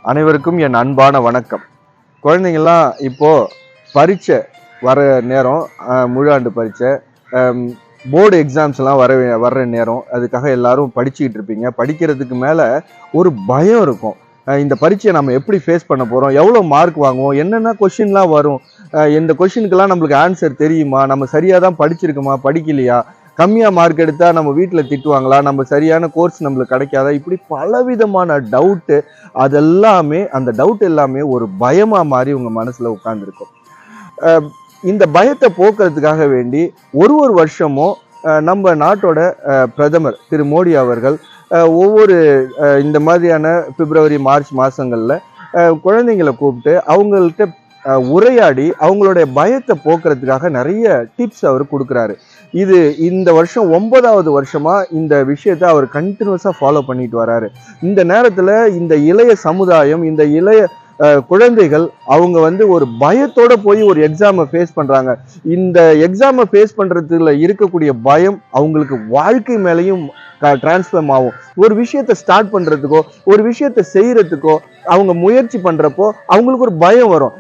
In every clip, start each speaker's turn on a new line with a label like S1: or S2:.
S1: அனைவருக்கும் என் அன்பான வணக்கம். குழந்தைங்கள்லாம் இப்போ பரீட்சை வர நேரம், முழு ஆண்டு பரீட்சை, போர்டு எக்ஸாம்ஸ் எல்லாம் வர்ற நேரம். அதுக்காக எல்லாரும் படிச்சுக்கிட்டு இருப்பீங்க. படிக்கிறதுக்கு மேல ஒரு பயம் இருக்கும். இந்த பரீட்சையை நம்ம எப்படி ஃபேஸ் பண்ண போறோம், எவ்வளோ மார்க் வாங்குவோம், என்னென்ன கொஸ்டின்லாம் வரும், இந்த கொஸ்டினுக்கெல்லாம் நம்மளுக்கு ஆன்சர் தெரியுமா, நம்ம சரியாக தான் படிச்சிருக்கோமா படிக்கலையா, கம்மியாக மார்க் எடுத்தா நம்ம வீட்டில் திட்டுவாங்களா, நம்ம சரியான கோர்ஸ் நம்மளுக்கு கிடைக்காதா, இப்படி பலவிதமான டவுட்டு. அதெல்லாமே அந்த டவுட் எல்லாமே ஒரு பயமா மாறி உங்க மனசுல உட்கார்ந்துருக்கும். இந்த பயத்தை போக்குறதுக்காக வேண்டி ஒரு வருஷமும் நம்ம நாட்டோட பிரதமர் திரு மோடி அவர்கள் ஒவ்வொரு இந்த மாதிரியான பிப்ரவரி மார்ச் மாசங்கள்ல குழந்தைங்களை கூப்பிட்டு அவங்கள்ட்ட உரையாடி அவங்களுடைய பயத்தை போக்குறதுக்காக நிறைய டிப்ஸ் அவர் கொடுக்குறாரு. இது இந்த வருஷம் 9வது வருஷமா இந்த விஷயத்த அவர் கண்டினியூஸா ஃபாலோ பண்ணிட்டு வராரு. இந்த நேரத்துல இந்த இளைய சமுதாயம், இந்த இளைய குழந்தைகள் அவங்க வந்து ஒரு பயத்தோட போய் ஒரு எக்ஸாமை ஃபேஸ் பண்றாங்க. இந்த எக்ஸாமை ஃபேஸ் பண்றதுல இருக்கக்கூடிய பயம் அவங்களுக்கு வாழ்க்கை மேலையும் டிரான்ஸ்ஃபார்ம் ஆகும். ஒரு விஷயத்த ஸ்டார்ட் பண்றதுக்கோ ஒரு விஷயத்த செய்யறதுக்கோ அவங்க முயற்சி பண்றப்போ அவங்களுக்கு ஒரு பயம் வரும்.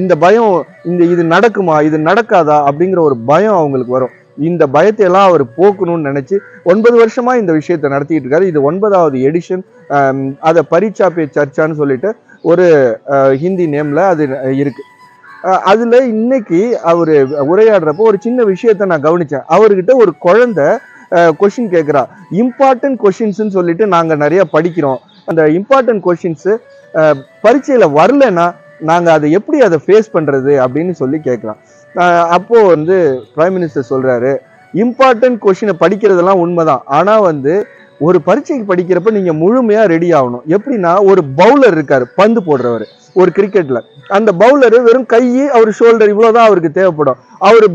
S1: இந்த பயம் இது நடக்குமா, இது நடக்காதா அப்படிங்கிற ஒரு பயம் அவங்களுக்கு வரும். இந்த பயத்தை எல்லாம் அவர் போக்கணும்னு நினைச்சு 9 வருஷமா இந்த விஷயத்த நடத்திட்டு இருக்காரு. இது 9வது எடிஷன். அதை பரீட்சா பே சர்ச்சான்னு சொல்லிட்டு ஒரு ஹிந்தி நேம்ல அது இருக்கு. அதுல இன்னைக்கு அவரு உரையாடுறப்போ ஒரு சின்ன விஷயத்த நான் கவனிச்சேன். அவர்கிட்ட ஒரு குழந்தை கொஸ்டின் கேட்கிறா. இம்பார்ட்டன்ட் கொஸ்டின்ஸ் சொல்லிட்டு நாங்க நிறைய படிக்கிறோம். அந்த இம்பார்ட்டன்ட் கொஸ்டின்ஸ் பரீட்சையில வரலன்னா நாங்க அதை எப்படி அதை ஃபேஸ் பண்றது அப்படின்னு சொல்லி கேட்கிறோம். அப்போ வந்து பிரைம் மினிஸ்டர் சொல்றாரு, இம்பார்ட்டன்ட் கொஸ்டினை படிக்கிறதெல்லாம் உண்மைதான், ஆனா வந்து ஒரு பரீட்சைக்கு படிக்கிறப்ப நீங்க முழுமையா ரெடி ஆகணும். எப்படின்னா ஒரு பவுலர் இருக்காரு, பந்து போடுறவர் ஒரு கிரிக்கெட்ல. அந்த பவுலரு வெறும் கை, அவர் ஷோல்டர் இவ்வளவுதான் அவருக்கு தேவைப்படும். அவரு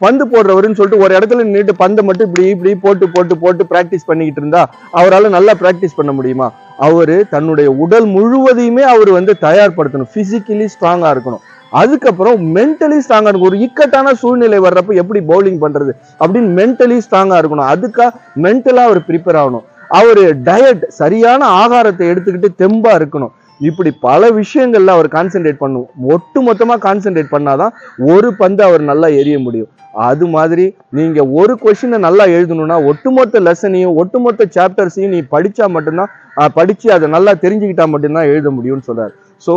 S1: பந்து போடுறவருன்னு சொல்லிட்டு ஒரு இடத்துல நின்றுட்டு பந்தை மட்டும் இப்படி இப்படி போட்டு போட்டு போட்டு பிராக்டிஸ் பண்ணிக்கிட்டு இருந்தா அவரால் நல்லா பிராக்டிஸ் பண்ண முடியுமா? அவரு தன்னுடைய உடல் முழுவதையுமே அவர் வந்து தயார்படுத்தணும். பிசிக்கலி ஸ்ட்ராங்கா இருக்கணும். அதுக்கப்புறம் மென்டலி ஸ்ட்ராங்கா இருக்கும். ஒரு இக்கட்டான சூழ்நிலை வர்றப்ப எப்படி பவுலிங் பண்றது அப்படின்னு மென்டலி ஸ்ட்ராங்கா இருக்கணும். அதுக்காக மென்டலா அவர் ப்ரிப்பேர் ஆகணும். அவரு டயட், சரியான ஆகாரத்தை எடுத்துக்கிட்டு தெம்பா இருக்கணும். இப்படி பல விஷயங்கள்ல அவர் கான்சென்ட்ரேட் பண்ணும். ஒட்டு மொத்தமா கான்சென்ட்ரேட் பண்ணாதான் ஒரு பந்து அவர் நல்லா எரிய முடியும். அது மாதிரி நீங்க ஒரு கொஸ்டினை நல்லா எழுதணும்னா ஒட்டுமொத்த லெசனையும் ஒட்டுமொத்த சாப்டர்ஸையும் நீ படிச்சா மட்டும்தான், படிச்சு அதை நல்லா தெரிஞ்சுக்கிட்டா மட்டும்தான் எழுத முடியும்னு சொல்றாரு. ஸோ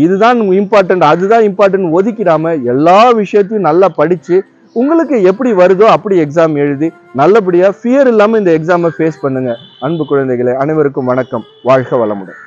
S1: இதுதான் இம்பார்ட்டன்ட், அதுதான் இம்பார்ட்டன்ட் ஒதுக்கிடாம எல்லா விஷயத்தையும் நல்லா படிச்சு உங்களுக்கு எப்படி வருதோ அப்படி எக்ஸாம் எழுதி நல்லபடியா ஃபியர் இல்லாம இந்த எக்ஸாமை ஃபேஸ் பண்ணுங்க. அன்பு குழந்தைகளே, அனைவருக்கும் வணக்கம். வாழ்க வளமுடன்.